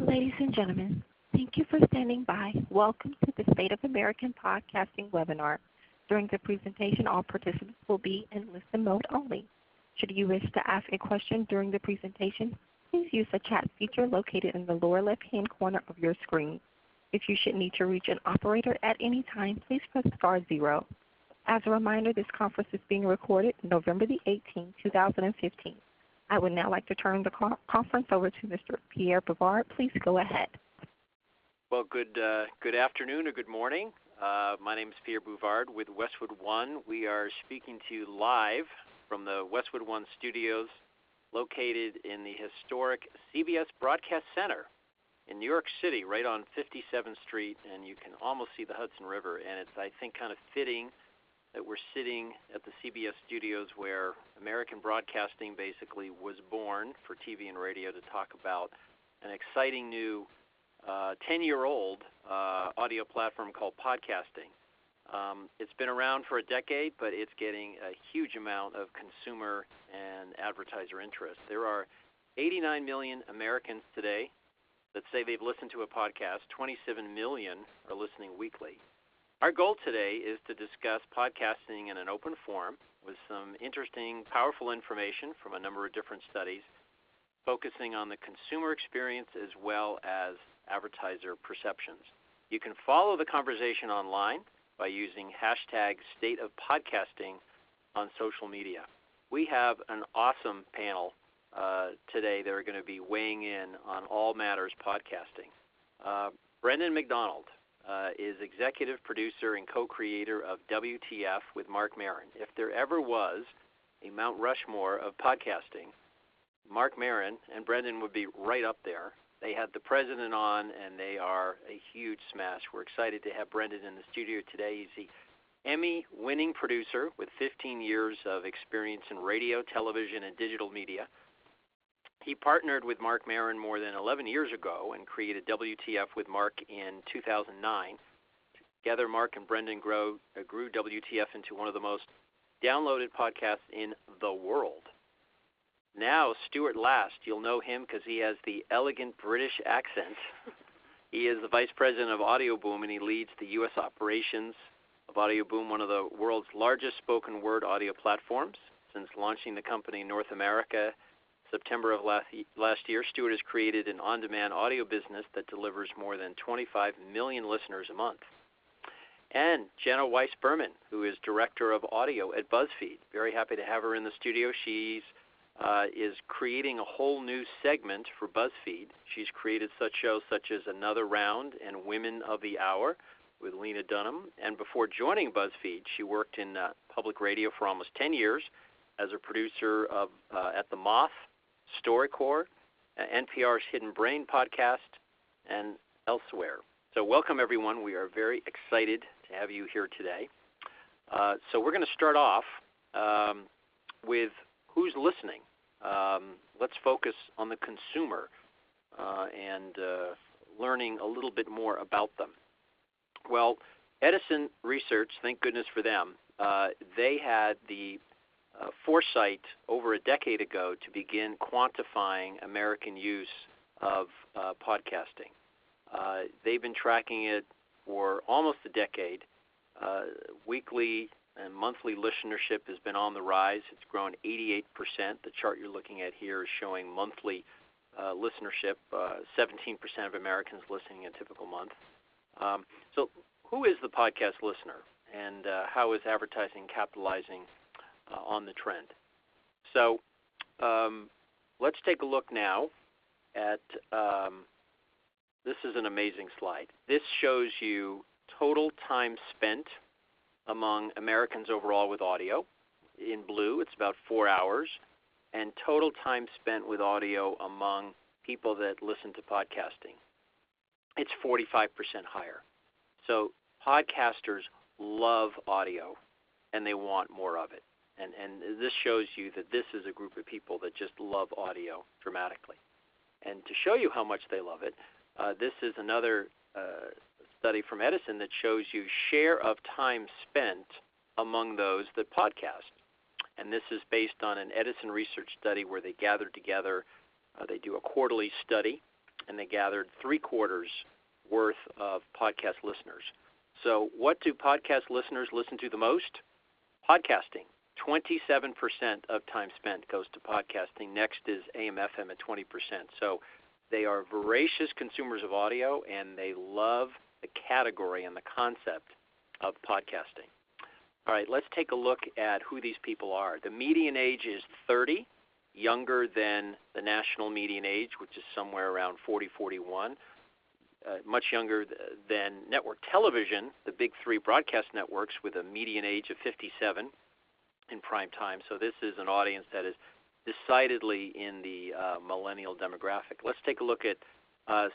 Ladies and gentlemen, thank you for standing by. Welcome to the State of American Podcasting webinar. During the presentation, all participants will be in listen mode only. Should you wish to ask a question during the presentation, please use the chat feature located in the lower left-hand corner of your screen. If you should need to reach an operator at any time, please press *0. As a reminder, this conference is being recorded November the 18th, 2015. I would now like to turn the conference over to Mr. Pierre Bouvard. Please go ahead. Well, good afternoon or good morning. My name is Pierre Bouvard with Westwood One. We are speaking to you live from the Westwood One studios located in the historic CBS Broadcast Center in New York City, right on 57th Street, and you can almost see the Hudson River. And it's, I think, kind of fitting that we're sitting at the CBS studios where American broadcasting basically was born for TV and radio to talk about an exciting new 10-year-old audio platform called podcasting. It's been around for a decade, but it's getting a huge amount of consumer and advertiser interest. There are 89 million Americans today that say they've listened to a podcast. 27 million are listening weekly. Our goal today is to discuss podcasting in an open forum with some interesting, powerful information from a number of different studies, focusing on the consumer experience as well as advertiser perceptions. You can follow the conversation online by using hashtag #StateOfPodcasting on social media. We have an awesome panel today that are going to be weighing in on all matters podcasting. Brendan McDonald is executive producer and co-creator of WTF with Marc Maron. If there ever was a Mount Rushmore of podcasting, Marc Maron and Brendan would be right up there. They had the president on, and they are a huge smash. We're excited to have Brendan in the studio today. He's the Emmy-winning producer with 15 years of experience in radio, television, and digital media. He partnered with Marc Maron more than 11 years ago and created WTF with Marc in 2009. Together, Marc and Brendan grew WTF into one of the most downloaded podcasts in the world. Now, Stuart Last, you'll know him because he has the elegant British accent. He is the vice president of audioBoom, and he leads the U.S. operations of audioBoom, one of the world's largest spoken word audio platforms. Since launching the company in North America September of last year, Stuart has created an on-demand audio business that delivers more than 25 million listeners a month. And Jenna Weiss-Berman, who is director of audio at BuzzFeed. Very happy to have her in the studio. She is creating a whole new segment for BuzzFeed. She's created such shows such as Another Round and Women of the Hour with Lena Dunham. And before joining BuzzFeed, she worked in public radio for almost 10 years as a producer of at The Moth, StoryCorps, NPR's Hidden Brain podcast, and elsewhere. So welcome, everyone. We are very excited to have you here today. So we're going to start off with who's listening. Let's focus on the consumer and learning a little bit more about them. Well, Edison Research, thank goodness for them, they had the foresight over a decade ago to begin quantifying American use of podcasting. They've been tracking it for almost a decade. Weekly and monthly listenership has been on the rise. It's grown 88%. The chart you're looking at here is showing monthly listenership, 17% of Americans listening in a typical month. So who is the podcast listener, and how is advertising capitalizing on the trend? So let's take a look now at, this is an amazing slide. This shows you total time spent among Americans overall with audio. In blue, it's about 4 hours, and total time spent with audio among people that listen to podcasting. It's 45% higher. So podcasters love audio, and they want more of it. And this shows you that this is a group of people that just love audio dramatically. And to show you how much they love it, this is another study from Edison that shows you share of time spent among those that podcast. And this is based on an Edison research study where they gathered together, they do a quarterly study, and they gathered 3/4 worth of podcast listeners. So what do podcast listeners listen to the most? Podcasting. 27% of time spent goes to podcasting. Next is AM/FM at 20%. So they are voracious consumers of audio, and they love the category and the concept of podcasting. All right, let's take a look at who these people are. The median age is 30, younger than the national median age, which is somewhere around 40, 41. Much younger than network television, the big three broadcast networks, with a median age of 57 in prime time. So this is an audience that is decidedly in the millennial demographic. Let's take a look at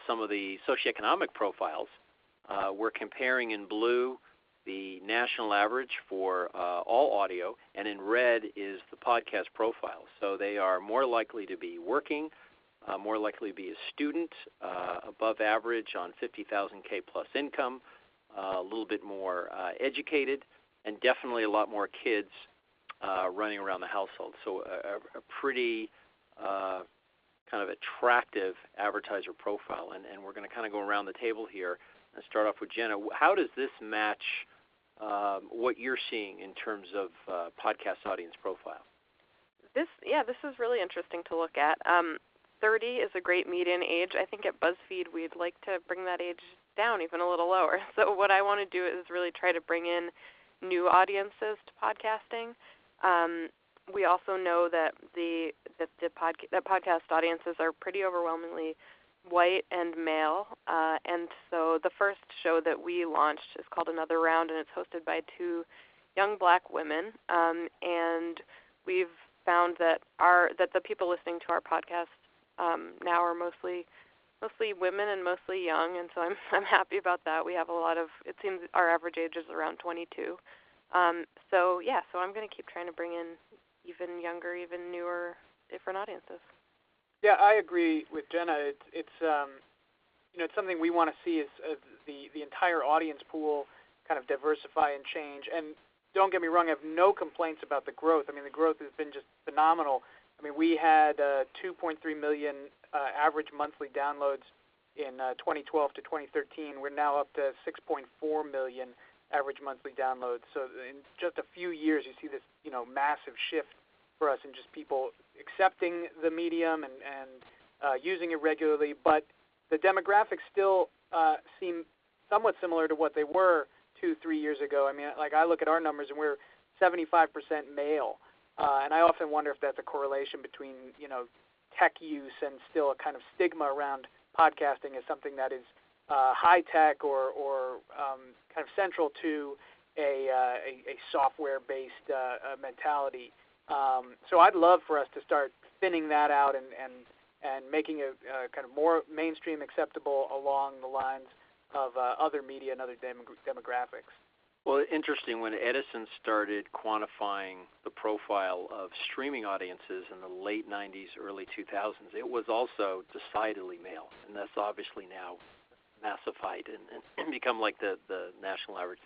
some of the socioeconomic profiles. We're comparing in blue the national average for all audio, and in red is the podcast profile. So they are more likely to be working, more likely to be a student, above average on 50,000 K plus income, a little bit more educated, and definitely a lot more kids running around the household. So a pretty kind of attractive advertiser profile. And we're going to kind of go around the table here and start off with Jenna. How does this match what you're seeing in terms of podcast audience profile? This is really interesting to look at. 30 is a great median age. I think at BuzzFeed we'd like to bring that age down even a little lower. So what I want to do is really try to bring in new audiences to podcasting. We also know that podcast audiences are pretty overwhelmingly white and male, and so the first show that we launched is called Another Round, and it's hosted by two young black women, and we've found that the people listening to our podcast now are mostly women and mostly young, and so I'm happy about that. We have it seems our average age is around 22. So I'm going to keep trying to bring in even younger, even newer, different audiences. Yeah, I agree with Jenna. It's something we want to see is the entire audience pool kind of diversify and change. And don't get me wrong, I have no complaints about the growth. I mean, the growth has been just phenomenal. I mean, we had 2.3 million average monthly downloads in 2012 to 2013. We're now up to 6.4 million average monthly downloads. So in just a few years, you see this, massive shift for us in just people accepting the medium and using it regularly. But the demographics still seem somewhat similar to what they were 2-3 years ago. I mean, like I look at our numbers and we're 75% male. And I often wonder if that's a correlation between, tech use and still a kind of stigma around podcasting as something that is high tech or kind of central to a software-based mentality. So I'd love for us to start thinning that out and making it kind of more mainstream acceptable along the lines of other media and other demographics. Well, interesting, when Edison started quantifying the profile of streaming audiences in the late 90s, early 2000s, it was also decidedly male, and that's obviously now massified and become like the national average.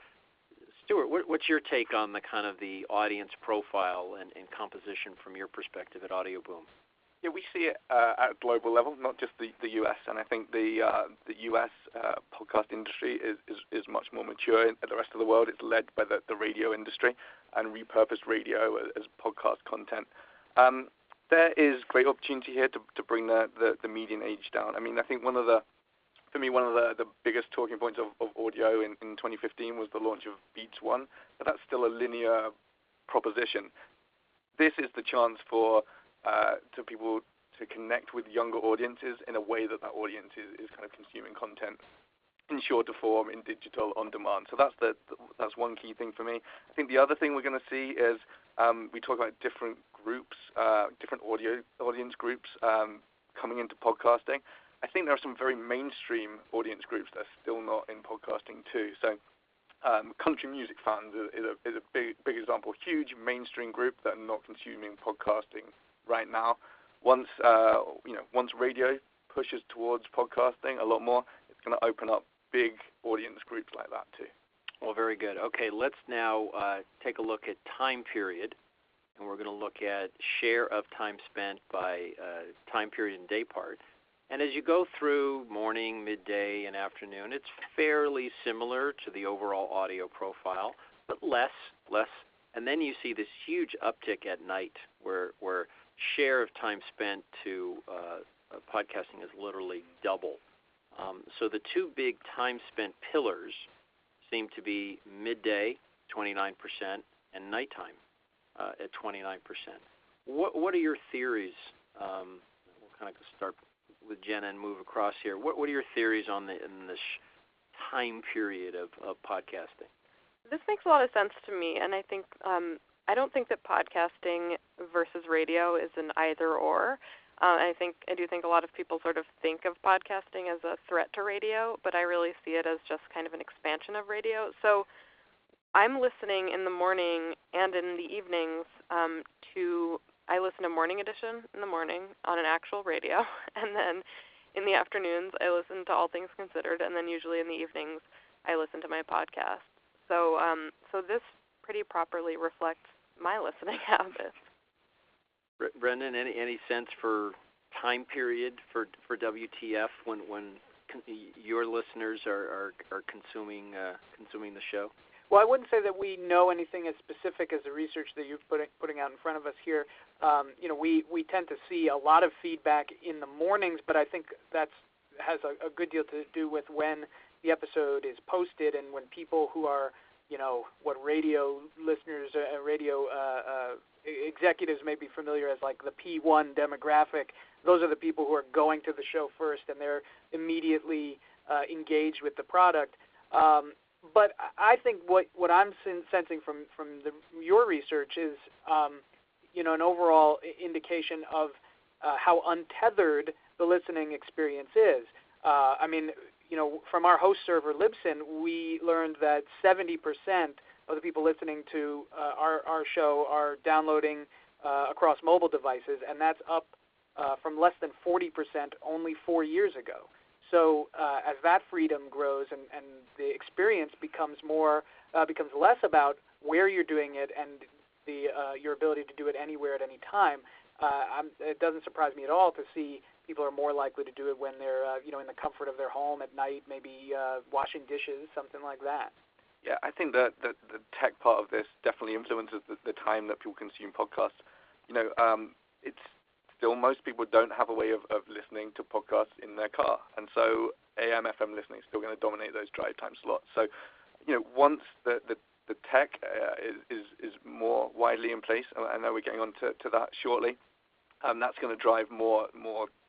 Stuart, what's your take on the kind of the audience profile and composition from your perspective at audioBoom? Yeah, we see it at a global level, not just the U.S. And I think the U.S. Podcast industry is much more mature. In the rest of the world, it's led by the radio industry and repurposed radio as podcast content. There is great opportunity here to bring the median age down. I mean, I think one of the biggest talking points of audio in 2015 was the launch of Beats One, but that's still a linear proposition. This is the chance for to people to connect with younger audiences in a way that audience is kind of consuming content in shorter form, in digital, on demand. So that's one key thing for me. I think the other thing we're going to see is we talk about different groups, different audience groups coming into podcasting. I think there are some very mainstream audience groups that are still not in podcasting too. So country music fans is a big example. Huge mainstream group that are not consuming podcasting right now. Once radio pushes towards podcasting a lot more, it's going to open up big audience groups like that too. Well, very good. Okay, let's now take a look at time period, and we're going to look at share of time spent by time period and day part. And as you go through morning, midday, and afternoon, it's fairly similar to the overall audio profile, but less. And then you see this huge uptick at night where share of time spent to podcasting is literally double. So the two big time spent pillars seem to be midday, 29%, and nighttime at 29%. What are your theories? We'll kind of start with Jenna and move across here. What are your theories on this time period of podcasting? This makes a lot of sense to me, and I think I don't think that podcasting versus radio is an either or. I do think a lot of people sort of think of podcasting as a threat to radio, but I really see it as just kind of an expansion of radio. So I'm listening in the morning and in the evenings I listen to Morning Edition in the morning on an actual radio, and then in the afternoons I listen to All Things Considered, and then usually in the evenings I listen to my podcast. So this pretty properly reflects my listening habits. Brendan, any sense for time period for WTF when your listeners are consuming the show? Well, I wouldn't say that we know anything as specific as the research that you're putting out in front of us here. We tend to see a lot of feedback in the mornings, but I think that has a good deal to do with when the episode is posted and when people who are, what radio listeners, radio executives may be familiar as like the P1 demographic. Those are the people who are going to the show first, and they're immediately engaged with the product. But I think what I'm sensing from your research is, an overall indication of how untethered the listening experience is. From our host server, Libsyn, we learned that 70% of the people listening to our show are downloading across mobile devices, and that's up from less than 40% only 4 years ago. So as that freedom grows and the experience becomes less about where you're doing it and your ability to do it anywhere at any time, it doesn't surprise me at all to see people are more likely to do it when they're in the comfort of their home at night, maybe washing dishes, something like that. Yeah, I think that the tech part of this definitely influences the time that people consume podcasts. It's still, most people don't have a way of listening to podcasts in their car, and so AM, FM listening is still going to dominate those drive time slots. So, once the tech is more widely in place, and I know we're getting on to that shortly, that's going to drive more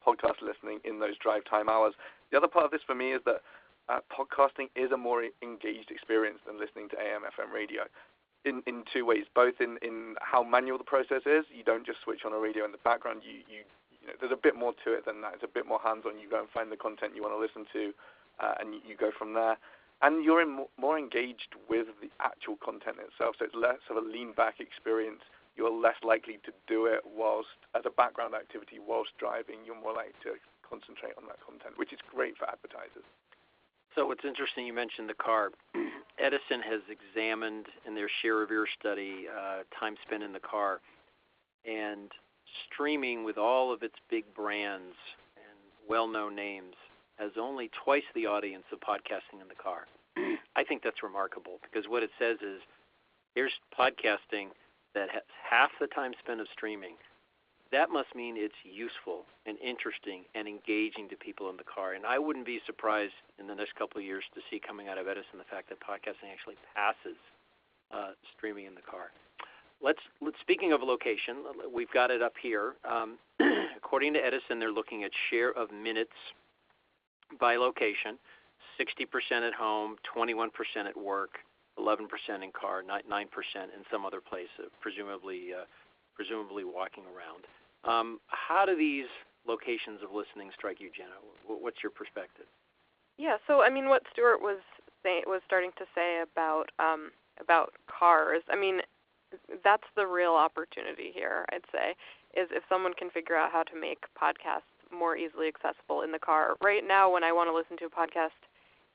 podcast listening in those drive time hours. The other part of this for me is that podcasting is a more engaged experience than listening to AM, FM radio. In two ways, both in how manual the process is. You don't just switch on a radio in the background. You there's a bit more to it than that. It's a bit more hands-on. You go and find the content you want to listen to, and you go from there. And you're more engaged with the actual content itself. So it's less of a lean-back experience. You're less likely to do it whilst as a background activity whilst driving. You're more likely to concentrate on that content, which is great for advertisers. So it's interesting you mentioned the car. Edison has examined in their share of ear study time spent in the car, and streaming with all of its big brands and well-known names has only twice the audience of podcasting in the car. I think that's remarkable because what it says is here's podcasting that has half the time spent of streaming. That must mean it's useful and interesting and engaging to people in the car. And I wouldn't be surprised in the next couple of years to see coming out of Edison the fact that podcasting actually passes streaming in the car. Speaking of location, we've got it up here. According to Edison, they're looking at share of minutes by location, 60% at home, 21% at work, 11% in car, 9% in some other place, presumably walking around. How do these locations of listening strike you, Jenna? What's your perspective? Yeah, so what Stuart was starting to say about cars. That's the real opportunity here, I'd say, is if someone can figure out how to make podcasts more easily accessible in the car. Right now, when I want to listen to a podcast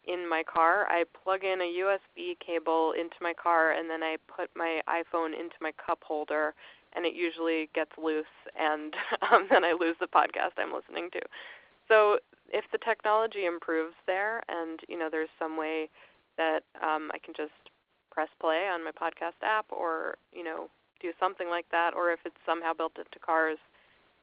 in my car, I plug in a USB cable into my car, and then I put my iPhone into my cup holder, and it usually gets loose, and then I lose the podcast I'm listening to. So if the technology improves there, and there's some way that I can just press play on my podcast app, or do something like that, or if it's somehow built into cars,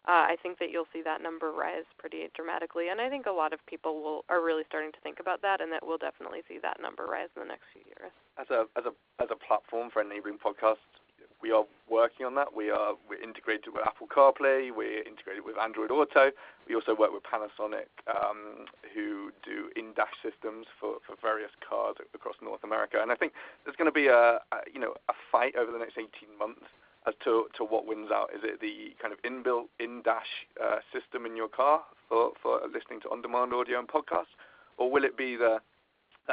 I think that you'll see that number rise pretty dramatically. And I think a lot of people are really starting to think about that, and that we'll definitely see that number rise in the next few years. As a platform for enabling podcasts, we are working on that. We're integrated with Apple CarPlay. We're integrated with Android Auto. We also work with Panasonic, who do in-dash systems for various cars across North America. And I think there's going to be a fight over the next 18 months as to what wins out. Is it the kind of inbuilt in-dash system in your car for listening to on-demand audio and podcasts, or will it be the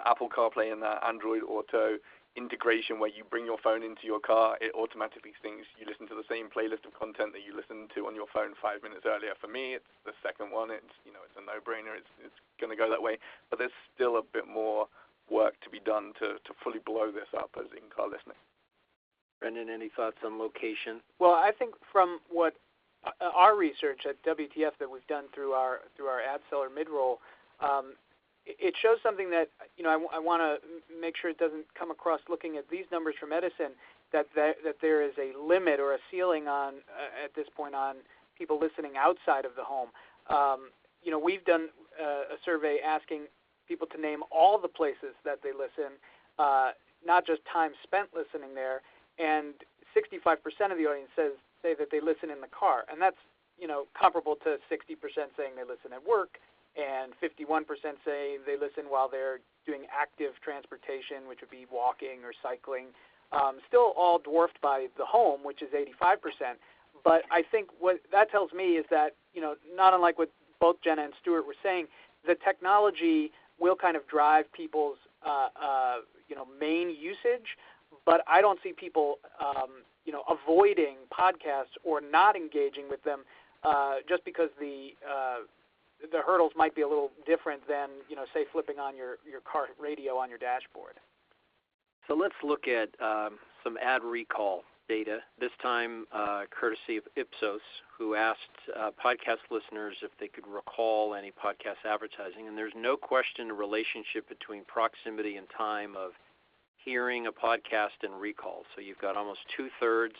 Apple CarPlay and the Android Auto integration where you bring your phone into your car, it automatically thinks you listen to the same playlist of content that you listened to on your phone 5 minutes earlier? For me, it's the second one. It's a no-brainer. It's going to go that way. But there's still a bit more work to be done to fully blow this up as in-car listening. Brendan, any thoughts on location? Well, I think from what our research at WTF that we've done through our ad seller mid-roll, it shows something that I want to make sure it doesn't come across looking at these numbers from Edison that there is a limit or a ceiling on at this point on people listening outside of the home. We've done a survey asking people to name all the places that they listen, not just time spent listening there, and 65% of the audience say that they listen in the car, and that's comparable to 60% saying they listen at work, and 51% say they listen while they're doing active transportation, which would be walking or cycling. Still all dwarfed by the home, which is 85%. But I think what that tells me is that, not unlike what both Jenna and Stuart were saying, the technology will kind of drive people's, main usage, but I don't see people, avoiding podcasts or not engaging with them just because the hurdles might be a little different than, say, flipping on your car radio on your dashboard. So let's look at some ad recall data, this time courtesy of Ipsos, who asked podcast listeners if they could recall any podcast advertising. And there's no question a relationship between proximity and time of hearing a podcast and recall. So you've got almost two-thirds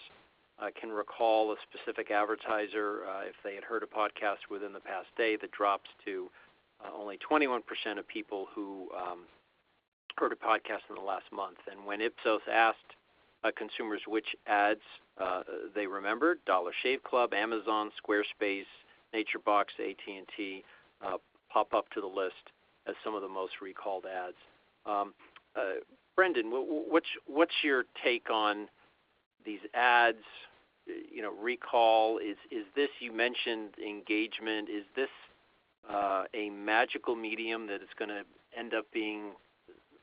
can recall a specific advertiser if they had heard a podcast within the past day. That drops to only 21% of people who heard a podcast in the last month. And when Ipsos asked consumers which ads they remembered, Dollar Shave Club, Amazon, Squarespace, NatureBox, AT&T pop up to the list as some of the most recalled ads. Brendan, what's your take on these ads? Recall, is this, you mentioned engagement, is this a magical medium that is going to end up being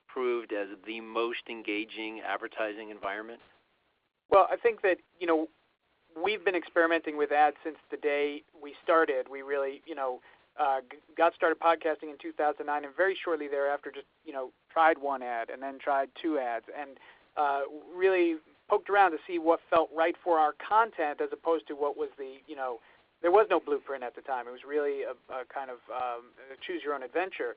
proved as the most engaging advertising environment? Well, I think that, we've been experimenting with ads since the day we started. We really, got started podcasting in 2009, and very shortly thereafter just, tried one ad and then tried two ads, and really poked around to see what felt right for our content as opposed to what was the, there was no blueprint at the time. It was really a kind of choose your own adventure.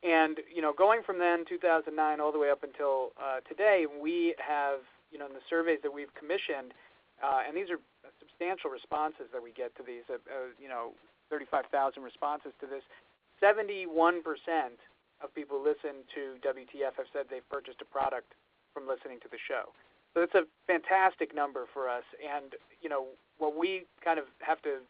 And, going from then, 2009, all the way up until today, we have, in the surveys that we've commissioned, and these are substantial responses that we get to these, 35,000 responses to this, 71% of people who listen to WTF have said they've purchased a product from listening to the show. So that's a fantastic number for us. And, what we kind of have to,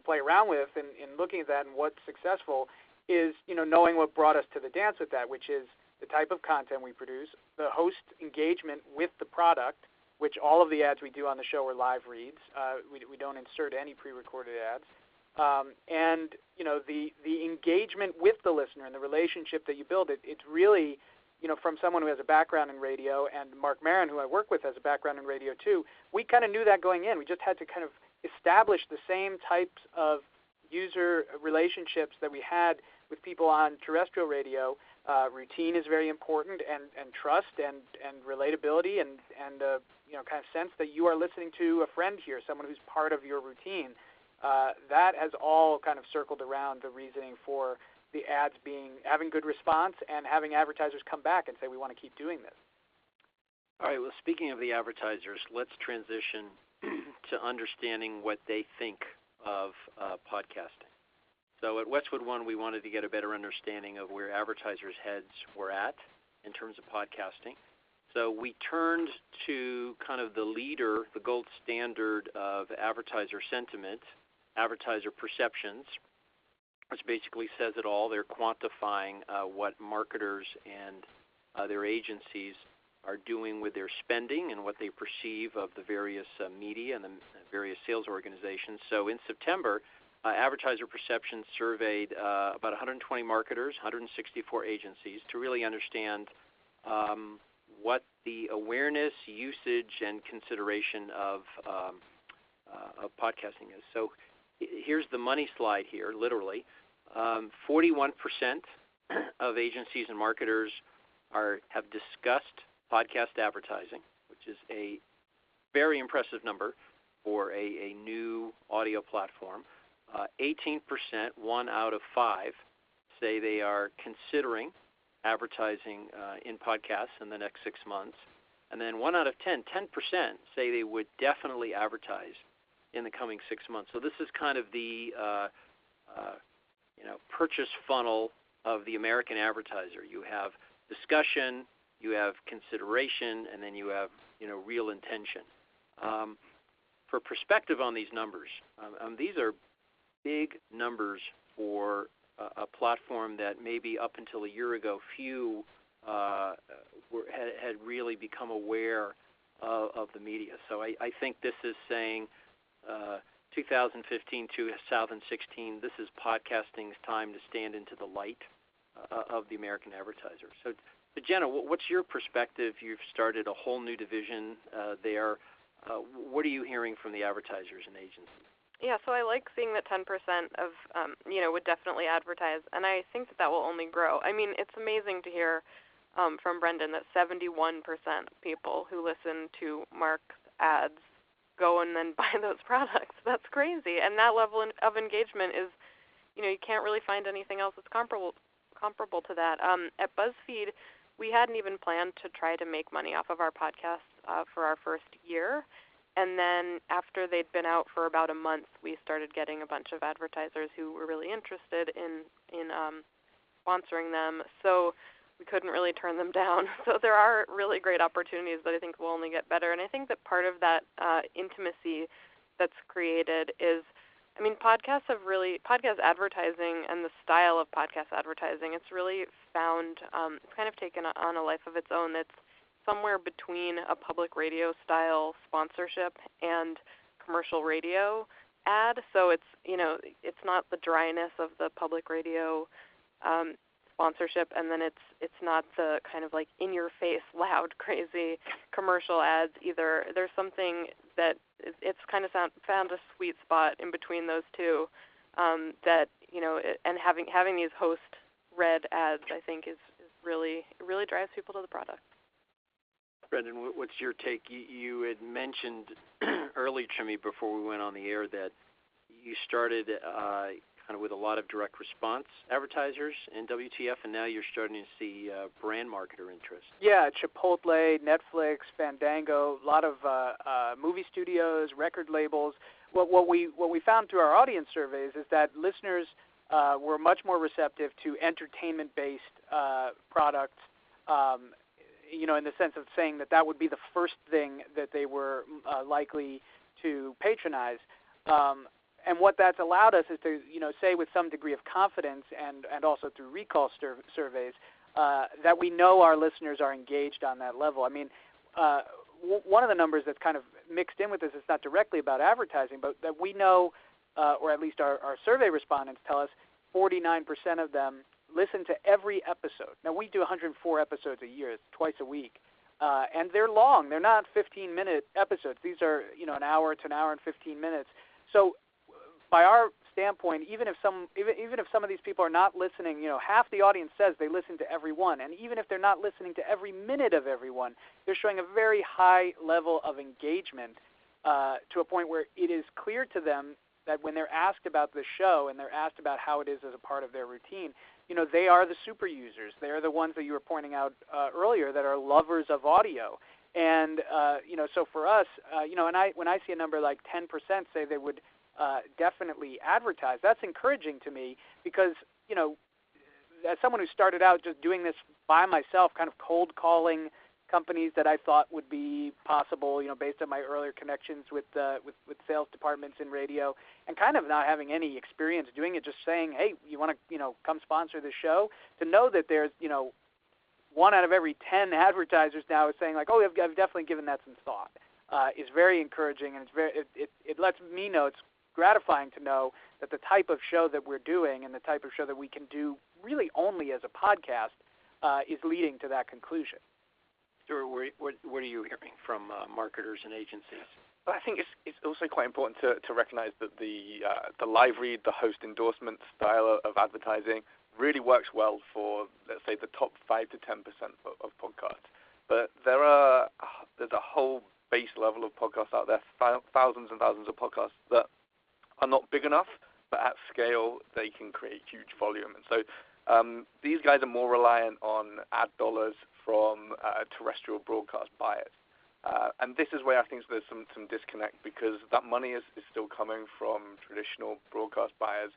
play around with in looking at that and what's successful is, knowing what brought us to the dance with that, which is the type of content we produce, the host engagement with the product, which all of the ads we do on the show are live reads. We don't insert any pre-recorded ads. And, the engagement with the listener and the relationship that you build, it's really, from someone who has a background in radio, and Marc Maron, who I work with, has a background in radio too, we kind of knew that going in. We just had to kind of establish the same types of user relationships that we had with people on terrestrial radio. Routine is very important, and trust and relatability and kind of sense that you are listening to a friend here, someone who's part of your routine. that has all kind of circled around the reasoning for the ads having good response and having advertisers come back and say, we want to keep doing this. All right, well, speaking of the advertisers, let's transition to understanding what they think of podcasting. So at Westwood One, we wanted to get a better understanding of where advertisers' heads were at in terms of podcasting. So we turned to kind of the leader, the gold standard of advertiser sentiment, advertiser perceptions, which basically says it all. They're quantifying what marketers and their agencies are doing with their spending and what they perceive of the various media and the various sales organizations. So in September, Advertiser Perceptions surveyed about 120 marketers, 164 agencies to really understand what the awareness, usage, and consideration of podcasting is. So here's the money slide here, literally. 41% of agencies and marketers have discussed podcast advertising, which is a very impressive number for a new audio platform. 18%, 1 out of 5, say they are considering advertising in podcasts in the next 6 months. And then 1 out of 10, 10% say they would definitely advertise in the coming 6 months. So this is kind of the purchase funnel of the American advertiser. You have discussion, you have consideration, and then you have real intention. For perspective on these numbers, these are big numbers for a platform that maybe up until a year ago few had really become aware of the media. So I think this is saying 2015 to 2016, this is podcasting's time to stand into the light of the American advertiser. So Jenna, what's your perspective? You've started a whole new division there. What are you hearing from the advertisers and agencies? Yeah, so I like seeing that 10% of, would definitely advertise, and I think that will only grow. I mean, it's amazing to hear from Brendan that 71% of people who listen to Marc's ads go and then buy those products. That's crazy, and that level of engagement is, you can't really find anything else that's comparable to that. At BuzzFeed, we hadn't even planned to try to make money off of our podcast for our first year. And then after they'd been out for about a month, we started getting a bunch of advertisers who were really interested in sponsoring them. So we couldn't really turn them down. So there are really great opportunities that I think will only get better. And I think that part of that intimacy that's created is, podcast advertising and the style of podcast advertising, it's really found, it's kind of taken on a life of its own that's somewhere between a public radio style sponsorship and commercial radio ad. So it's not the dryness of the public radio sponsorship, and then it's not the kind of like in your face, loud, crazy commercial ads either. There's something that it's kind of found a sweet spot in between those two. That and having these host read ads, I think is really drives people to the product. Brendan, what's your take? You had mentioned earlier to me before we went on the air that you started kind of with a lot of direct response advertisers in WTF, and now you're starting to see brand marketer interest. Yeah, Chipotle, Netflix, Fandango, a lot of movie studios, record labels. What we found through our audience surveys is that listeners were much more receptive to entertainment-based products. In the sense of saying that would be the first thing that they were likely to patronize. And what that's allowed us is to, say with some degree of confidence and also through recall surveys that we know our listeners are engaged on that level. One of the numbers that's kind of mixed in with this is not directly about advertising, but that we know, or at least our survey respondents tell us, 49% of them listen to every episode. Now, we do 104 episodes a year, twice a week, and they're long. They're not 15-minute episodes. These are, an hour to an hour and 15 minutes. So, by our standpoint, even if some of these people are not listening, half the audience says they listen to every one, and even if they're not listening to every minute of every one, they're showing a very high level of engagement to a point where it is clear to them that when they're asked about the show and they're asked about how it is as a part of their routine, they are the super users. They're the ones that you were pointing out earlier that are lovers of audio. And, so for us, when I see a number like 10% say they would definitely advertise, that's encouraging to me because, as someone who started out just doing this by myself, kind of cold calling companies that I thought would be possible, based on my earlier connections with sales departments in radio, and kind of not having any experience doing it, just saying, hey, you want to, come sponsor the show, to know that there's, 1 out of every 10 advertisers now is saying like, oh, I've definitely given that some thought, is very encouraging, and it lets me know, it's gratifying to know that the type of show that we're doing and the type of show that we can do really only as a podcast is leading to that conclusion. Stuart, what are you hearing from marketers and agencies? But I think it's also quite important to recognize that the live read, the host endorsement style of advertising really works well for, let's say, the top 5 to 10% of podcasts. But there's a whole base level of podcasts out there, thousands and thousands of podcasts that are not big enough, but at scale they can create huge volume. And so these guys are more reliant on ad dollars from terrestrial broadcast buyers. And this is where I think there's some disconnect, because that money is still coming from traditional broadcast buyers.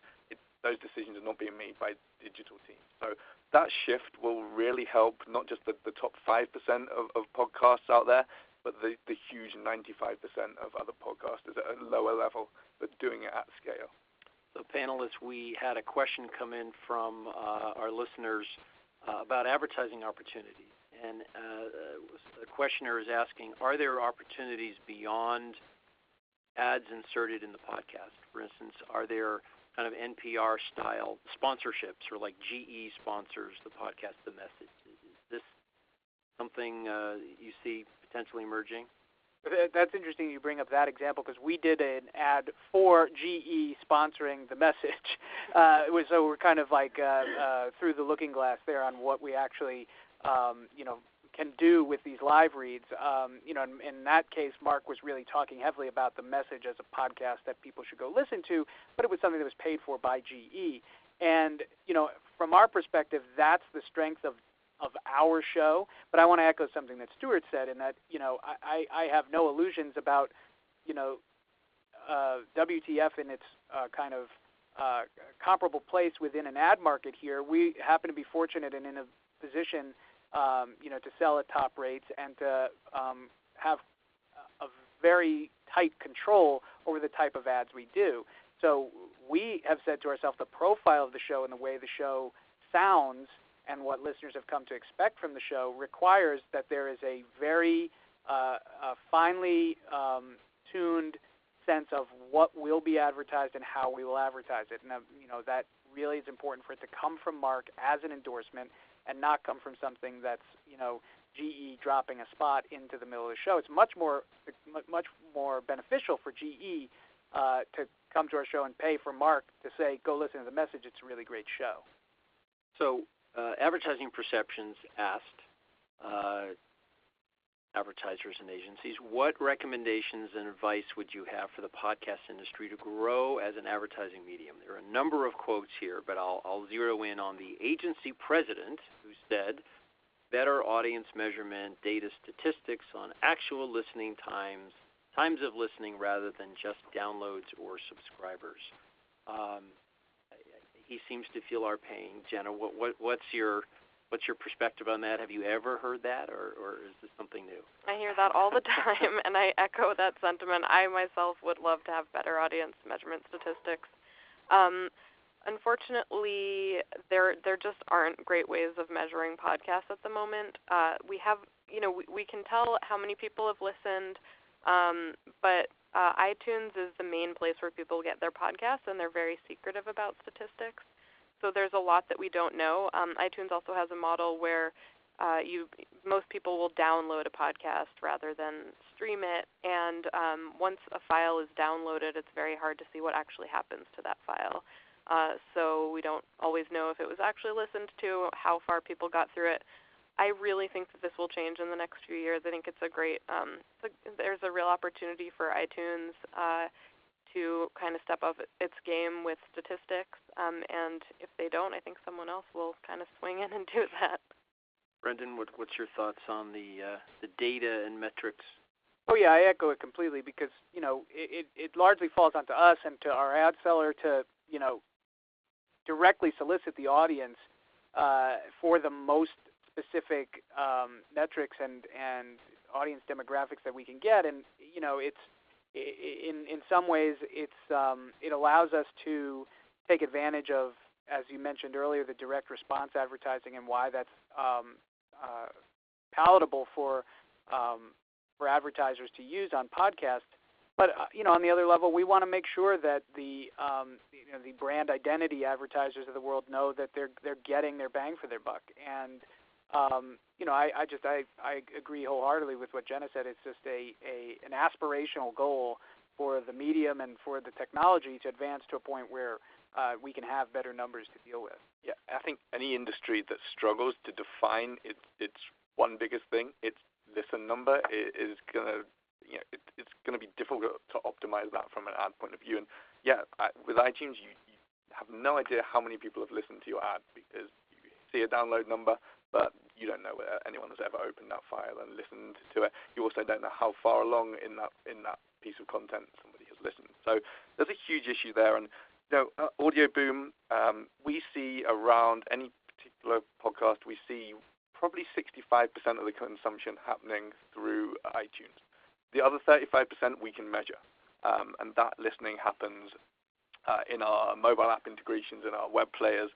Those decisions are not being made by digital teams. So that shift will really help not just the top 5% of podcasts out there, but the huge 95% of other podcasters at a lower level, but doing it at scale. So panelists, we had a question come in from our listeners about advertising opportunities. And the questioner is asking, are there opportunities beyond ads inserted in the podcast? For instance, are there kind of NPR-style sponsorships, or like GE sponsors the podcast, The Message? Is this something you see potentially emerging? That's interesting you bring up that example, because we did an ad for GE sponsoring The Message. So we're kind of like through the looking glass there on what we actually can do with these live reads. In that case, Marc was really talking heavily about The Message as a podcast that people should go listen to, but it was something that was paid for by GE. And, from our perspective, that's the strength of our show. But I want to echo something that Stuart said, in that, I have no illusions about, WTF in its kind of comparable place within an ad market here. We happen to be fortunate and in a position to sell at top rates and to have a very tight control over the type of ads we do. So we have said to ourselves, the profile of the show and the way the show sounds and what listeners have come to expect from the show requires that there is a very finely tuned sense of what will be advertised and how we will advertise it. And that really is important for it to come from Marc as an endorsement, and not come from something that's, GE dropping a spot into the middle of the show. It's much more beneficial for GE to come to our show and pay for Marc to say, go listen to The Message, it's a really great show. So Advertising Perceptions asked advertisers and agencies, what recommendations and advice would you have for the podcast industry to grow as an advertising medium? There are a number of quotes here, but I'll zero in on the agency president, who said, better audience measurement, data statistics on actual listening times of listening rather than just downloads or subscribers. He seems to feel our pain. Jenna, what's your perspective on that? Have you ever heard that, or is this something new? I hear that all the time, and I echo that sentiment. I myself would love to have better audience measurement statistics. Unfortunately, there just aren't great ways of measuring podcasts at the moment. We have, we can tell how many people have listened, but iTunes is the main place where people get their podcasts, and they're very secretive about statistics. So there's a lot that we don't know. iTunes also has a model where most people will download a podcast rather than stream it, and once a file is downloaded, it's very hard to see what actually happens to that file. So we don't always know if it was actually listened to, how far people got through it. I really think that this will change in the next few years. I think it's a great, there's a real opportunity for iTunes to kind of step up its game with statistics, and if they don't, I think someone else will kind of swing in and do that. Brendan, what's your thoughts on the data and metrics? Oh yeah, I echo it completely because it largely falls onto us and to our ad seller to directly solicit the audience for the most specific metrics and audience demographics that we can get, and it's in some ways it allows us to take advantage of, as you mentioned earlier, the direct response advertising and why that's palatable for advertisers to use on podcasts. But on the other level, we want to make sure that the brand identity advertisers of the world know that they're getting their bang for their buck. And I agree wholeheartedly with what Jenna said. It's just an aspirational goal for the medium and for the technology to advance to a point where we can have better numbers to deal with. Yeah, I think any industry that struggles to define its one biggest thing, its listen number, is going to it's going to be difficult to optimize that from an ad point of view. And with iTunes, you have no idea how many people have listened to your ad because you see a download number, but you don't know whether anyone has ever opened that file and listened to it. You also don't know how far along in that piece of content somebody has listened. So there's a huge issue there. And audioBoom, we see around any particular podcast, we see probably 65% of the consumption happening through iTunes. The other 35% we can measure, and that listening happens in our mobile app integrations, in our web players.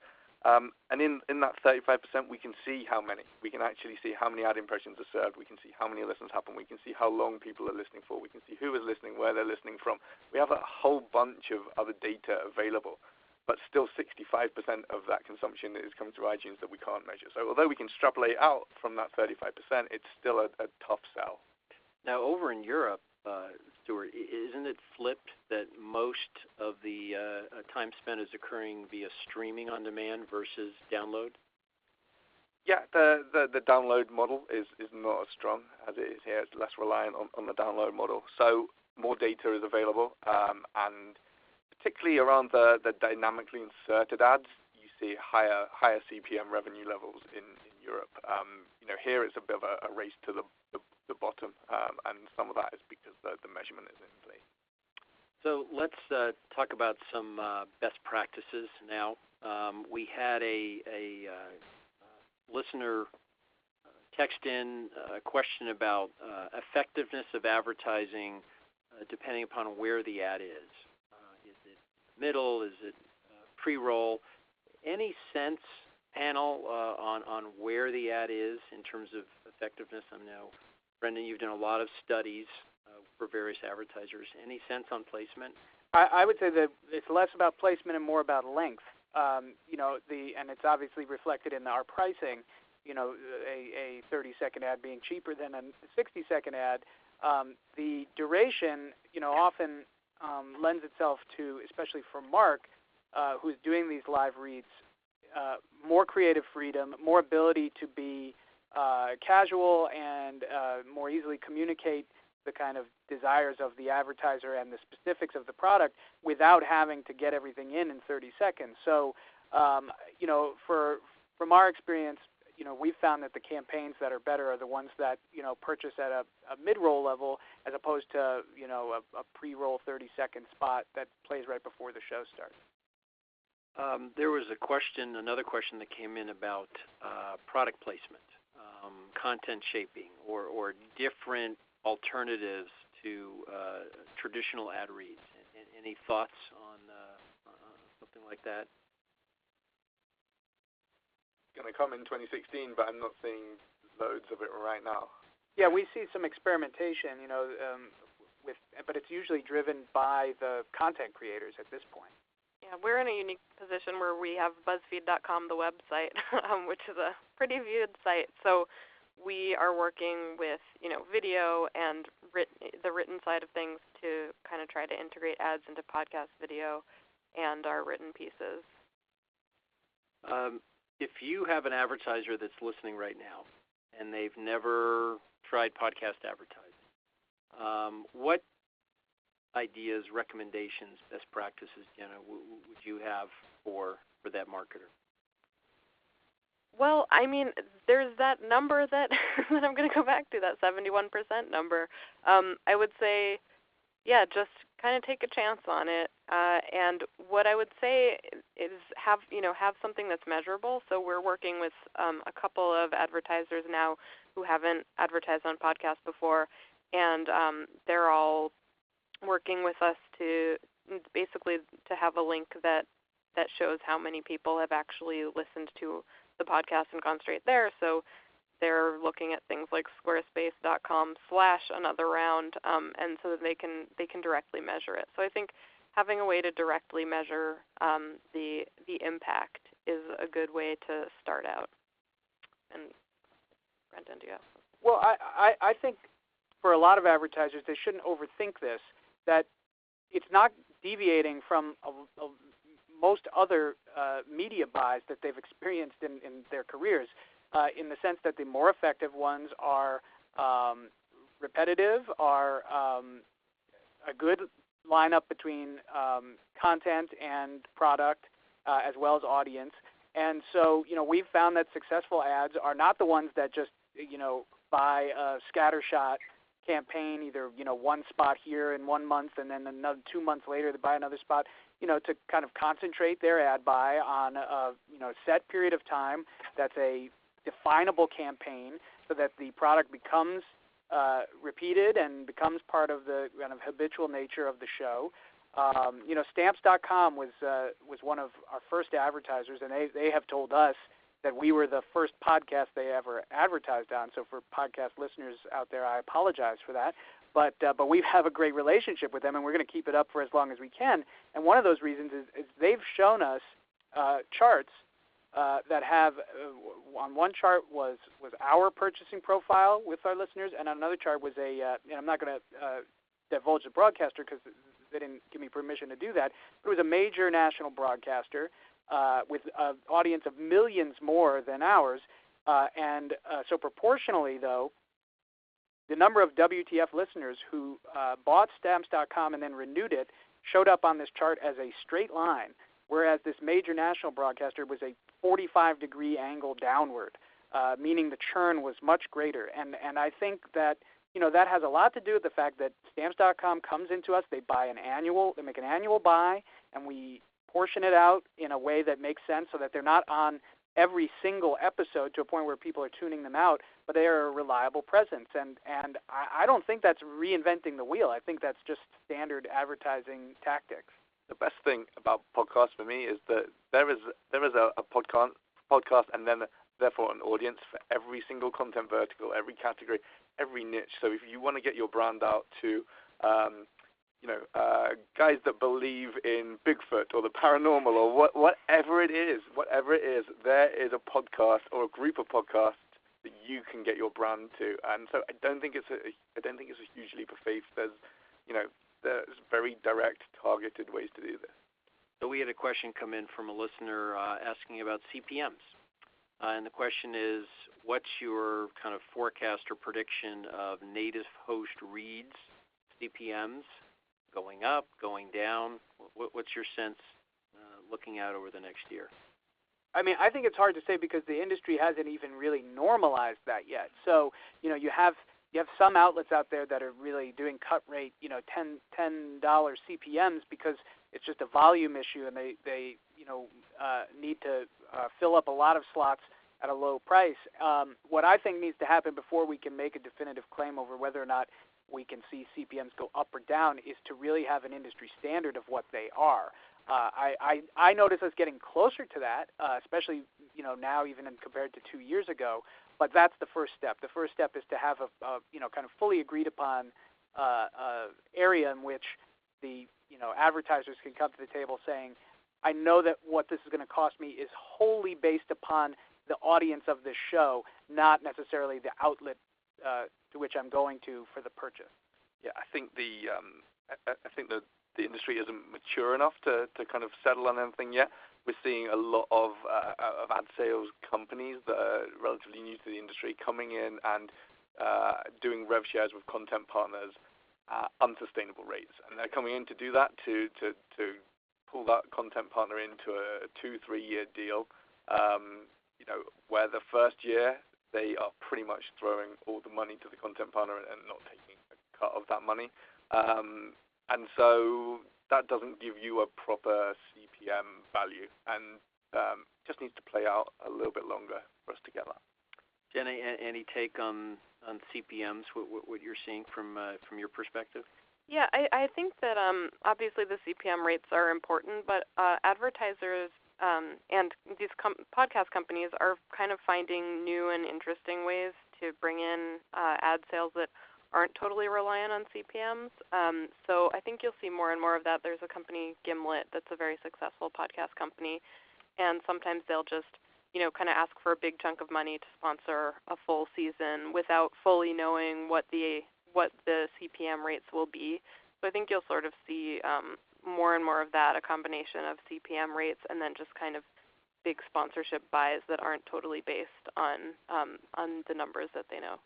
And in that 35%, we can see how many. We can actually see how many ad impressions are served. We can see how many listens happen. We can see how long people are listening for. We can see who is listening, where they're listening from. We have a whole bunch of other data available, but still 65% of that consumption is coming through iTunes that we can't measure. So although we can extrapolate out from that 35%, it's still a tough sell. Now, over in Europe, Stuart, isn't it flipped that most of the time spent is occurring via streaming on demand versus download? Yeah, the download model is not as strong as it is here. It's less reliant on the download model. So more data is available, and particularly around the dynamically inserted ads, you see higher CPM revenue levels in Europe. Here it's a bit of a race to the bottom, and some of that is because the measurement is in place. So let's talk about some best practices now. We had a listener text in a question about effectiveness of advertising depending upon where the ad is. Is it middle? Is it pre-roll? Any sense, panel, on where the ad is in terms of effectiveness? I know, Brendan, you've done a lot of studies for various advertisers. Any sense on placement? I would say that it's less about placement and more about length. And it's obviously reflected in our pricing. A 30-second ad being cheaper than a 60-second ad. The duration, often lends itself to, especially for Marc, who's doing these live reads, more creative freedom, more ability to be casual and more easily communicate the kind of desires of the advertiser and the specifics of the product without having to get everything in 30 seconds. So, from our experience, we've found that the campaigns that are better are the ones that, purchase at a mid-roll level as opposed to, a pre-roll 30-second spot that plays right before the show starts. There was another question that came in about product placement, content shaping, or different alternatives to traditional ad reads. Any thoughts on something like that? Going to come in 2016, but I'm not seeing loads of it right now. Yeah, we see some experimentation, but it's usually driven by the content creators at this point. Yeah, we're in a unique position where we have BuzzFeed.com, the website, which is a pretty viewed site. So we are working with, video and the written side of things to kind of try to integrate ads into podcast video and our written pieces. If you have an advertiser that's listening right now and they've never tried podcast advertising, what ideas, recommendations, best practices, Jenna, would you have for that marketer? Well, I mean, there's that number that, that I'm going to go back to, that 71% number. I would say, yeah, just kind of take a chance on it. And what I would say is have something that's measurable. So we're working with a couple of advertisers now who haven't advertised on podcasts before, and they're all working with us to basically to have a link that shows how many people have actually listened to the podcast and gone straight there. So they're looking at things like squarespace.com/anotherround, and so that they can directly measure it. So I think having a way to directly measure the impact is a good way to start out. And Brendan, do you have something? Well, I think for a lot of advertisers, they shouldn't overthink this, that it's not deviating from most other media buys that they've experienced in their careers, in the sense that the more effective ones are repetitive, are a good lineup between content and product, as well as audience. And so, we've found that successful ads are not the ones that just, buy a scattershot campaign, either, one spot here in 1 month and then another 2 months later they buy another spot, to kind of concentrate their ad buy on a, set period of time that's a definable campaign so that the product becomes repeated and becomes part of the kind of habitual nature of the show. Stamps.com was one of our first advertisers, and they have told us that we were the first podcast they ever advertised on. So for podcast listeners out there, I apologize for that. But we have a great relationship with them, and we're going to keep it up for as long as we can. And one of those reasons is they've shown us charts that have on one chart was our purchasing profile with our listeners, and on another chart was and I'm not going to divulge the broadcaster because they didn't give me permission to do that, but it was a major national broadcaster with an audience of millions more than ours, and so proportionally, though, the number of WTF listeners who bought Stamps.com and then renewed it showed up on this chart as a straight line, whereas this major national broadcaster was a 45-degree angle downward, meaning the churn was much greater. And I think that that has a lot to do with the fact that Stamps.com comes into us. They make an annual buy, and we portion it out in a way that makes sense so that they're not on every single episode to a point where people are tuning them out, but they are a reliable presence. And I don't think that's reinventing the wheel. I think that's just standard advertising tactics. The best thing about podcasts for me is that there is a podcast and then therefore an audience for every single content vertical, every category, every niche. So if you want to get your brand out to guys that believe in Bigfoot or the paranormal or whatever it is, there is a podcast or a group of podcasts that you can get your brand to. And so I don't think it's a huge leap of faith. There's very direct, targeted ways to do this. So we had a question come in from a listener asking about CPMs. And the question is, what's your kind of forecast or prediction of native host reads, CPMs, going up, going down? What's your sense looking out over the next year? I mean, I think it's hard to say because the industry hasn't even really normalized that yet. So, you have some outlets out there that are really doing cut rate, $10 CPMs because it's just a volume issue, and they need to fill up a lot of slots at a low price. What I think needs to happen before we can make a definitive claim over whether or not we can see CPMs go up or down is to really have an industry standard of what they are. I notice us getting closer to that, especially now even compared to 2 years ago. But that's the first step. The first step is to have a kind of fully agreed upon area in which the advertisers can come to the table saying, I know that what this is going to cost me is wholly based upon the audience of this show, not necessarily the outlet to which I'm going to for the purchase. Yeah, I think the industry isn't mature enough to kind of settle on anything yet. We're seeing a lot of ad sales companies that are relatively new to the industry coming in and doing rev shares with content partners at unsustainable rates, and they're coming in to do that to pull that content partner into a 2-3 year deal. Where the first year they are pretty much throwing all the money to the content partner and not taking a cut of that money, and so that doesn't give you a proper CPM value, and just needs to play out a little bit longer for us to get that. Jenna, any take on CPMs? What you're seeing from your perspective? Yeah, I think that obviously the CPM rates are important, but advertisers and these podcast companies are kind of finding new and interesting ways to bring in ad sales that aren't totally reliant on CPMs. So I think you'll see more and more of that. There's a company, Gimlet, that's a very successful podcast company, and sometimes they'll just kind of ask for a big chunk of money to sponsor a full season without fully knowing what the CPM rates will be. So I think you'll sort of see more and more of that, a combination of CPM rates and then just kind of big sponsorship buys that aren't totally based on the numbers that they know.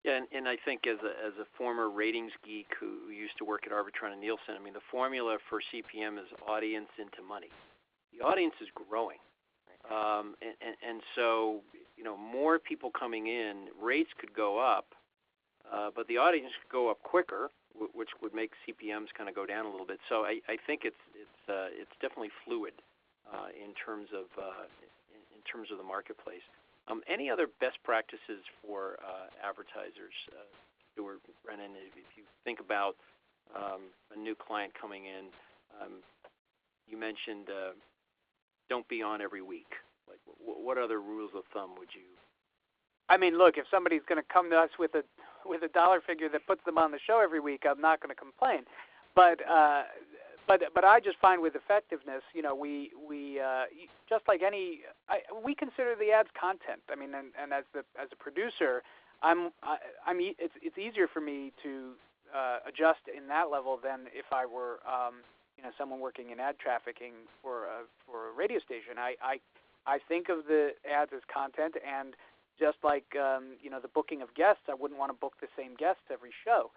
Yeah, and I think as a former ratings geek who used to work at Arbitron and Nielsen, I mean, the formula for CPM is audience into money. The audience is growing. And so, more people coming in, rates could go up, but the audience could go up quicker, which would make CPMs kind of go down a little bit. So I think it's definitely fluid in terms of the marketplace. Any other best practices for advertisers, Stuart, Brennan, if you think about a new client coming in, you mentioned don't be on every week. Like, what other rules of thumb would you? I mean, look, if somebody's going to come to us with a dollar figure that puts them on the show every week, I'm not going to complain. But I just find with effectiveness, we just like we consider the ads content. I mean, and as a producer, it's easier for me to adjust in that level than if I were someone working in ad trafficking for a radio station. I think of the ads as content, and just like the booking of guests, I wouldn't want to book the same guests every show.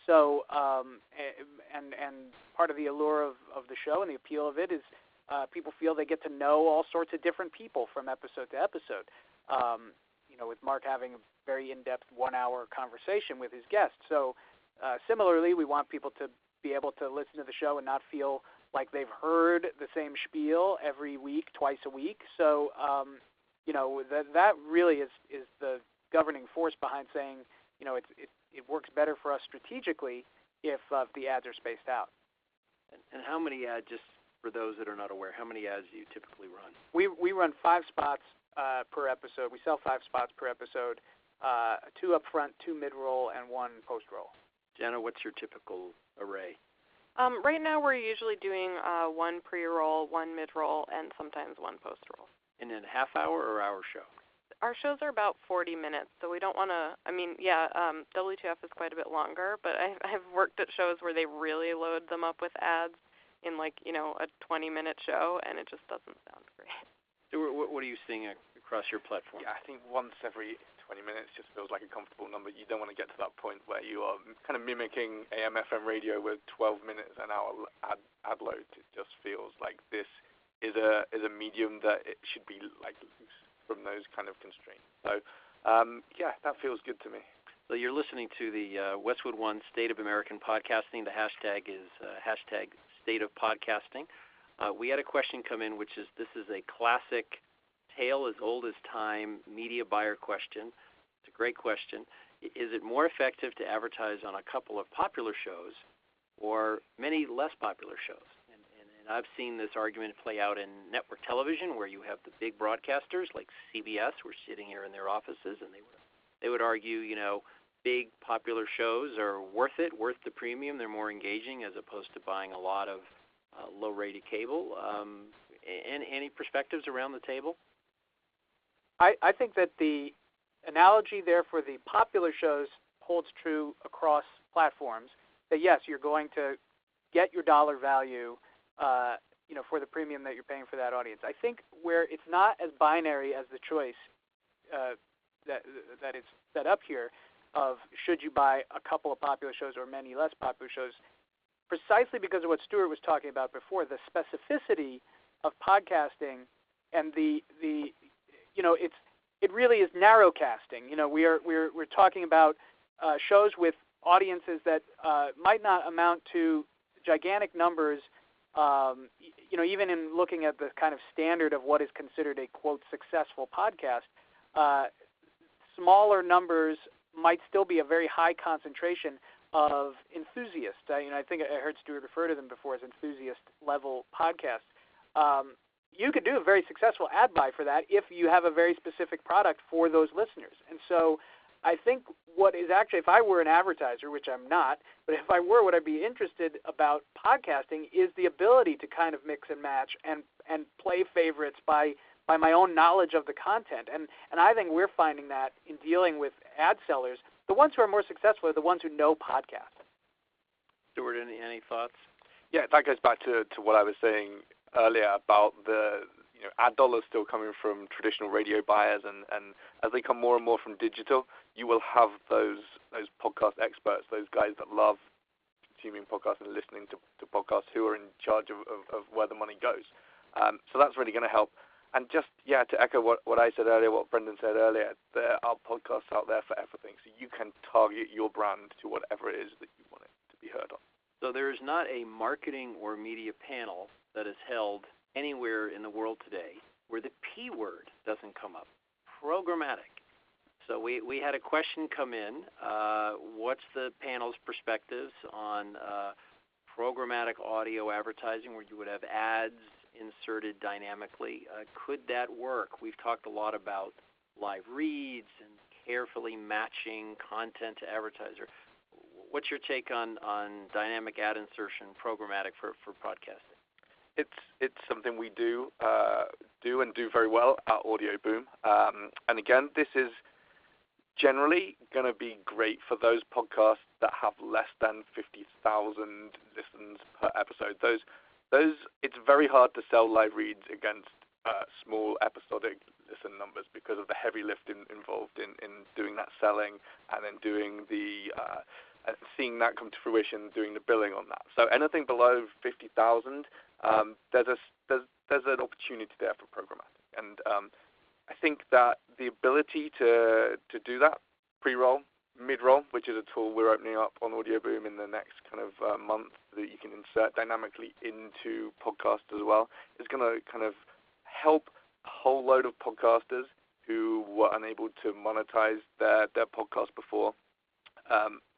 So and part of the allure of the show and the appeal of it is people feel they get to know all sorts of different people from episode to episode. With Marc having a very in-depth 1-hour conversation with his guests. So similarly, we want people to be able to listen to the show and not feel like they've heard the same spiel every week, twice a week. So, that really is the governing force behind saying, it works better for us strategically if the ads are spaced out. And how many ads, just for those that are not aware, how many ads do you typically run? We run 5 spots per episode. We sell 5 spots per episode, 2 up front, 2 mid-roll, and 1 post-roll. Jenna, what's your typical array? Right now we're usually doing 1 pre-roll, 1 mid-roll, and sometimes 1 post-roll. And then a half-hour or hour show? Our shows are about 40 minutes, so we don't want to, WTF is quite a bit longer, but I've worked at shows where they really load them up with ads in a 20-minute show, and it just doesn't sound great. So what are you seeing across your platform? Yeah, I think once every 20 minutes just feels like a comfortable number. You don't want to get to that point where you are kind of mimicking AM, FM radio with 12 minutes an hour ad loads. It just feels like this is a medium that it should be like loose from those kind of constraints. So, that feels good to me. So you're listening to the Westwood One State of American Podcasting. The hashtag is hashtag State of Podcasting. We had a question come in, which is, this is a classic tale as old as time media buyer question. It's a great question. Is it more effective to advertise on a couple of popular shows or many less popular shows? And I've seen this argument play out in network television, where you have the big broadcasters like CBS who are sitting here in their offices, and they would argue, big popular shows are worth the premium. They're more engaging as opposed to buying a lot of low-rated cable. Any perspectives around the table? I think that the analogy there for the popular shows holds true across platforms. That yes, you're going to get your dollar value, for the premium that you're paying for that audience. I think where it's not as binary as the choice that it's set up here, of should you buy a couple of popular shows or many less popular shows, precisely because of what Stuart was talking about before, the specificity of podcasting and the it really is narrow casting. We're talking about shows with audiences that might not amount to gigantic numbers. Even in looking at the kind of standard of what is considered a quote successful podcast, smaller numbers might still be a very high concentration of enthusiasts. I think I heard Stuart refer to them before as enthusiast-level podcasts. You could do a very successful ad buy for that if you have a very specific product for those listeners. And so I think what is actually, if I were an advertiser, which I'm not, but if I were, what I'd be interested about podcasting is the ability to kind of mix and match and play favorites by my own knowledge of the content. And I think we're finding that in dealing with ad sellers, the ones who are more successful are the ones who know podcasting. Stuart, any thoughts? Yeah, that goes back to what I was saying earlier about the ad dollars still coming from traditional radio buyers, and as they come more and more from digital, you will have those podcast experts, those guys that love consuming podcasts and listening to podcasts, who are in charge of where the money goes. So that's really going to help. And just, to echo what I said earlier, what Brendan said earlier, there are podcasts out there for everything, so you can target your brand to whatever it is that you want it to be heard on. So there is not a marketing or media panel that is held anywhere in the world today where the P word doesn't come up, programmatic. So we had a question come in. What's the panel's perspectives on programmatic audio advertising where you would have ads inserted dynamically? Could that work? We've talked a lot about live reads and carefully matching content to advertiser. What's your take on dynamic ad insertion programmatic for podcasting? It's something we do very well at audioBoom. And again, this is generally going to be great for those podcasts that have less than 50,000 listens per episode. Those it's very hard to sell live reads against small episodic listen numbers because of the heavy lift involved in doing that selling and then doing the seeing that come to fruition, doing the billing on that. So anything below 50,000, there's an opportunity there for programmatic, and I think that the ability to do that pre-roll, mid-roll, which is a tool we're opening up on audioBoom in the next kind of month that you can insert dynamically into podcasts as well, is going to kind of help a whole load of podcasters who were unable to monetize their podcast before.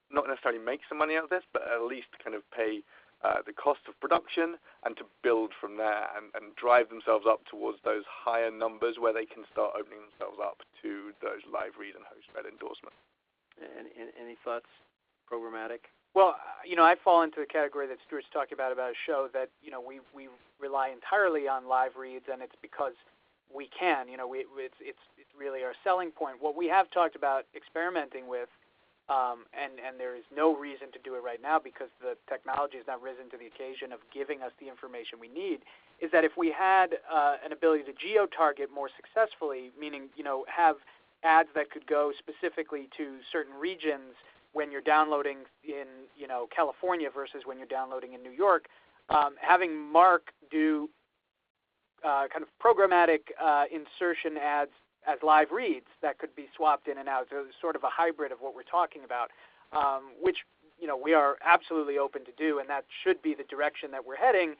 Not necessarily make some money out of this, but at least kind of pay the cost of production and to build from there and drive themselves up towards those higher numbers where they can start opening themselves up to those live read and host read endorsements. Any thoughts, programmatic? Well, I fall into the category that Stuart's talking about a show that, we rely entirely on live reads, and it's because we can. It's really our selling point. What we have talked about experimenting with, and there is no reason to do it right now because the technology has not risen to the occasion of giving us the information we need, is that if we had an ability to geo-target more successfully, meaning, have ads that could go specifically to certain regions when you're downloading in, California versus when you're downloading in New York, having Marc do kind of programmatic insertion ads as live reads that could be swapped in and out. So it's sort of a hybrid of what we're talking about, which we are absolutely open to do, and that should be the direction that we're heading.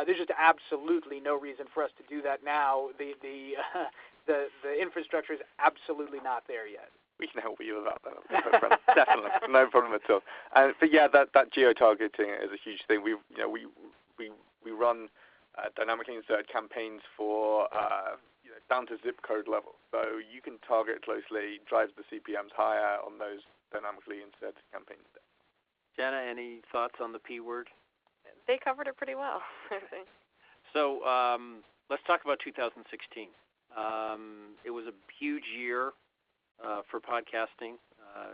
There's just absolutely no reason for us to do that now. The infrastructure is absolutely not there yet. We can help you with that. Definitely, no problem at all. But yeah, that geo-targeting is a huge thing. We run dynamically inserted campaigns for down to zip code level, so you can target closely, drives the CPMs higher on those dynamically inserted campaigns. Jenna, any thoughts on the P word? They covered it pretty well, I think. So let's talk about 2016. It was a huge year for podcasting.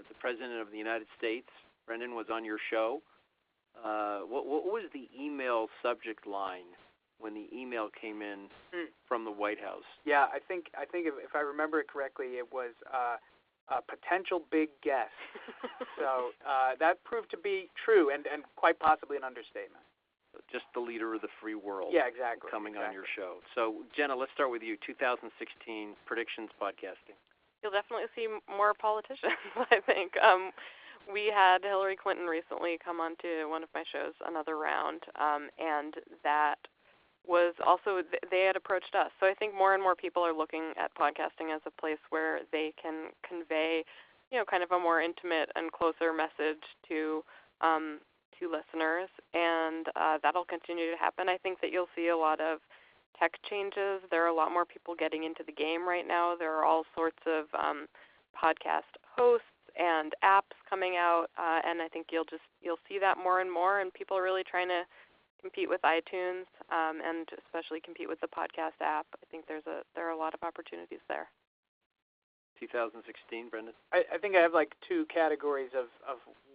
The President of the United States, Brendan, was on your show. What was the email subject line when the email came in from the White House? Yeah, I think if I remember it correctly, it was potential big guest. So that proved to be true and quite possibly an understatement. Just the leader of the free world. Yeah, exactly. Coming on your show. So, Jenna, let's start with you. 2016 predictions podcasting. You'll definitely see more politicians, I think. We had Hillary Clinton recently come on to one of my shows, Another Round, and that was also, they had approached us. So I think more and more people are looking at podcasting as a place where they can convey, kind of a more intimate and closer message to listeners, and that'll continue to happen. I think that you'll see a lot of tech changes. There are a lot more people getting into the game right now. There are all sorts of podcast hosts and apps coming out, and I think you'll see that more and more, and people are really trying to compete with iTunes and especially compete with the podcast app. I think there are a lot of opportunities there. 2016, Brendan? I think I have like two categories of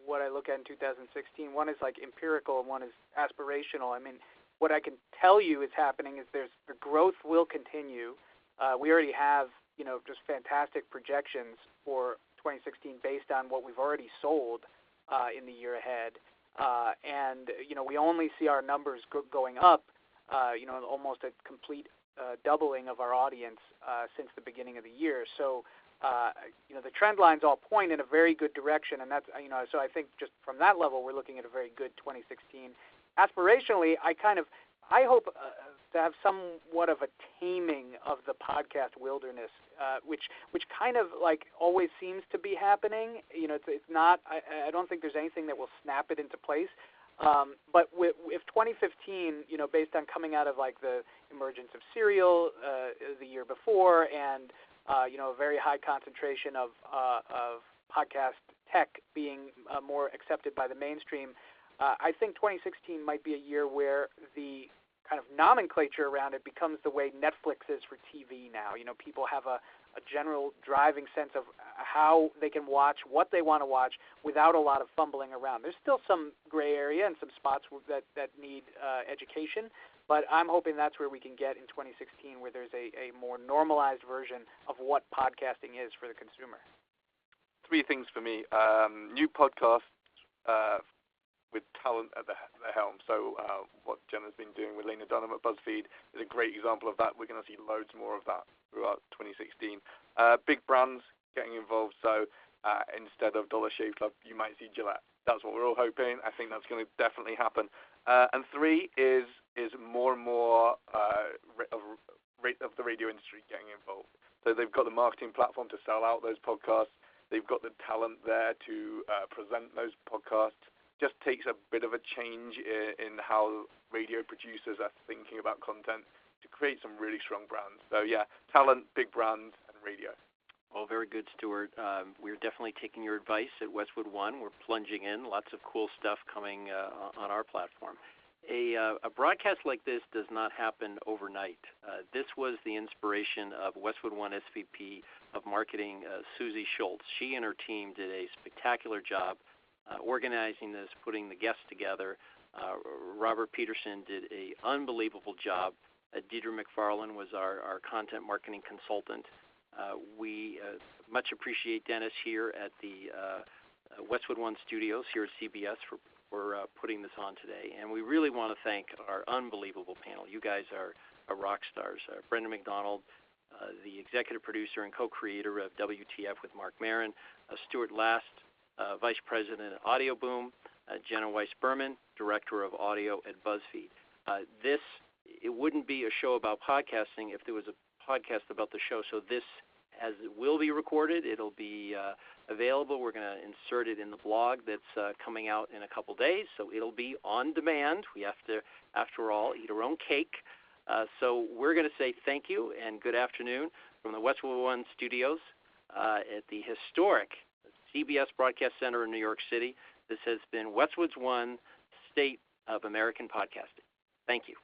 what I look at in 2016. One is like empirical and one is aspirational. I mean, what I can tell you is happening is the growth will continue. We already have, just fantastic projections for 2016 based on what we've already sold in the year ahead. And we only see our numbers going up, almost a complete doubling of our audience since the beginning of the year. So, the trend lines all point in a very good direction, and that's, so I think just from that level, we're looking at a very good 2016. Aspirationally, I hope to have somewhat of a taming of the podcast wilderness, which kind of like always seems to be happening. It's not. I don't think there's anything that will snap it into place. But if 2015, based on coming out of like the emergence of Serial the year before, and a very high concentration of podcast tech being more accepted by the mainstream, I think 2016 might be a year where the kind of nomenclature around it becomes the way Netflix is for TV now. People have a general driving sense of how they can watch what they want to watch without a lot of fumbling around. There's still some gray area and some spots that need education, but I'm hoping that's where we can get in 2016, where there's a more normalized version of what podcasting is for the consumer. Three things for me. New podcasts with talent at the helm. So what Jenna's been doing with Lena Dunham at BuzzFeed is a great example of that. We're going to see loads more of that throughout 2016. Big brands getting involved. So instead of Dollar Shave Club, you might see Gillette. That's what we're all hoping. I think that's going to definitely happen. And three is more and more of the radio industry getting involved. So they've got the marketing platform to sell out those podcasts. They've got the talent there to present those podcasts. Just takes a bit of a change in how radio producers are thinking about content to create some really strong brands. So yeah, talent, big brands, and radio. Well, very good, Stuart. We're definitely taking your advice at Westwood One. We're plunging in. Lots of cool stuff coming on our platform. A broadcast like this does not happen overnight. This was the inspiration of Westwood One SVP of Marketing, Susie Schultz. She and her team did a spectacular job organizing this, putting the guests together. Robert Peterson did an unbelievable job. Deidre McFarland was our content marketing consultant. We much appreciate Dennis here at the Westwood One Studios here at CBS for putting this on today. And we really want to thank our unbelievable panel. You guys are rock stars. Brendan McDonald, the executive producer and co-creator of WTF with Marc Maron, Stuart Last, Vice President at audioBoom, Jenna Weiss-Berman, Director of Audio at BuzzFeed. It wouldn't be a show about podcasting if there was a podcast about the show. So this will be recorded. It'll be available. We're going to insert it in the blog that's coming out in a couple days. So it'll be on demand. We have to, after all, eat our own cake. So we're going to say thank you and good afternoon from the Westwood One Studios at the historic CBS Broadcast Center in New York City. This has been Westwood's One, State of American Podcasting. Thank you.